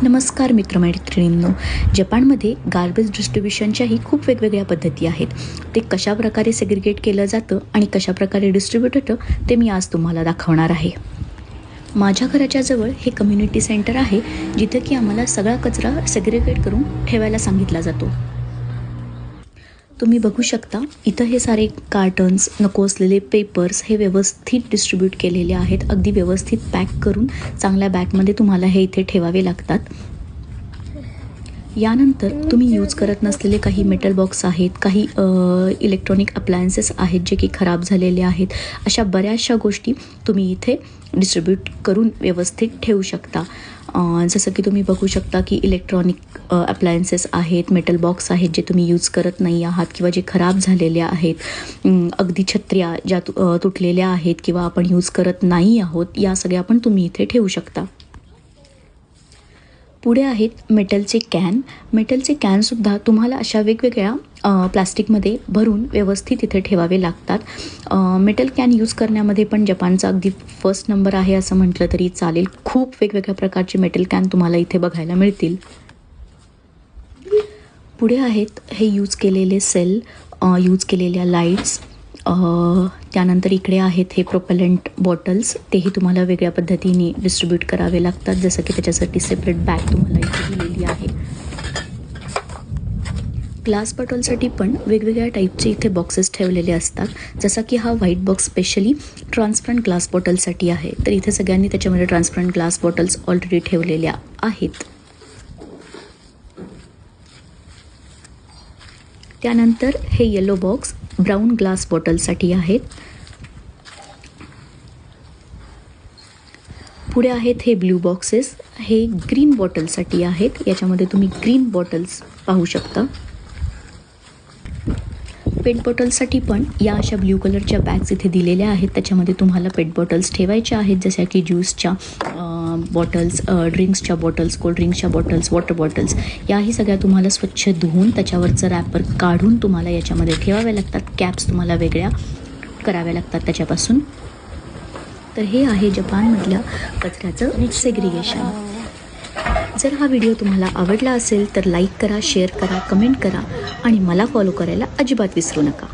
नमस्कार मित्रमैत्रिणींनो, जपानमध्ये गार्बेज डिस्ट्रीब्युशनच्याही खूप वेगवेगळ्या पद्धती आहेत. ते कशाप्रकारे सेग्रिगेट केलं जातं आणि कशाप्रकारे डिस्ट्रीब्यूट होतं ते मी आज तुम्हाला दाखवणार आहे. माझ्या घराच्या जवळ हे कम्युनिटी सेंटर आहे, जिथे की आम्हाला सगळा कचरा सेग्रिगेट करून ठेवायला सांगितला जातो. तुम्ही बघू शकता, इथं हे सारे कार्टन्स, नको असलेले पेपर्स हे व्यवस्थित डिस्ट्रीब्यूट केलेले आहेत. अगदी व्यवस्थित पॅक करून चांगल्या बॅगमध्ये तुम्हाला हे इथे ठेवावे लागतात. यानंतर तुम्ही यूज करत नसलेले काही मेटल बॉक्स आहेत, काही इलेक्ट्रॉनिक अप्लायन्सेस आहेत जे की खराब झालेले आहेत. अशा बऱ्याचशा गोष्टी तुम्ही इथे डिस्ट्रीब्यूट करून व्यवस्थित ठेवू शकता. जसं की तुम्ही बघू शकता की इलेक्ट्रॉनिक अप्लायन्सेस आहेत, मेटल बॉक्स आहेत जे तुम्ही यूज करत नाही आहात किंवा जे खराब झालेले आहेत. अगदी छत्र्या ज्या तुटलेल्या आहेत किंवा आपण यूज करत नाही आहोत, या सगळ्या पण तुम्ही इथे ठेवू शकता. पुढे आहेत मेटलचे कॅन. मेटलचे कॅनसुद्धा तुम्हाला अशा वेगवेगळ्या प्लास्टिकमध्ये भरून व्यवस्थित इथे ठेवावे लागतात. मेटल कॅन यूज करण्यामध्ये पण जपानचा अगदी फर्स्ट नंबर आहे असं म्हटलं तरी चालेल. खूप वेगवेगळ्या प्रकारचे मेटल कॅन तुम्हाला इथे बघायला मिळतील. पुढे आहेत हे यूज केलेले सेल, यूज केलेल्या लाईट्स. त्यानंतर इकडे आहेत हे प्रोपेलंट बॉटल्स. तेही तुम्हाला वेगळ्या पद्धतीने डिस्ट्रीब्यूट करावे लागतात, जसं की त्याच्यासाठी सेपरेट बॅग तुम्हाला इथे दिलेली आहे. ग्लास बॉटलसाठी पण वेगवेगळ्या टाईपचे इथे बॉक्सेस ठेवलेले असतात, जसा की हा white box specially transparent glass बॉटलसाठी आहे. तर इथे सगळ्यांनी त्याच्यामध्ये ट्रान्सपरंट ग्लास बॉटल्स ऑलरेडी ठेवलेल्या आहेत. त्यानंतर हे येलो बॉक्स ब्राऊन ग्लास बॉटलसाठी आहेत. पुढे आहेत हे ब्ल्यू बॉक्सेस, हे ग्रीन बॉटलसाठी आहेत. याच्यामध्ये तुम्ही ग्रीन बॉटल्स पाहू शकता. पेट बॉटल्ससाठी पण या अशा ब्ल्यू कलरच्या बॅग्स इथे दिलेल्या आहेत. त्याच्यामध्ये तुम्हाला पेट बॉटल्स ठेवायच्या आहेत, जशा की ज्यूसच्या बॉटल्स, ड्रिंक्सच्या बॉटल्स, कोल्ड्रिंक्सच्या बॉटल्स, वॉटर बॉटल्स. याही सगळ्या तुम्हाला स्वच्छ धुवून त्याच्यावरचं रॅपर काढून तुम्हाला याच्यामध्ये ठेवाव्या लागतात. कॅप्स तुम्हाला वेगळ्या कराव्या लागतात त्याच्यापासून. तर हे आहे जपानमधल्या कचऱ्याचं सेग्रिगेशन. जर हा व्हिडिओ तुम्हाला आवडला असेल तर लाईक करा, शेअर करा, कमेंट करा आणि मला फॉलो करायला अजिबात विसरू नका.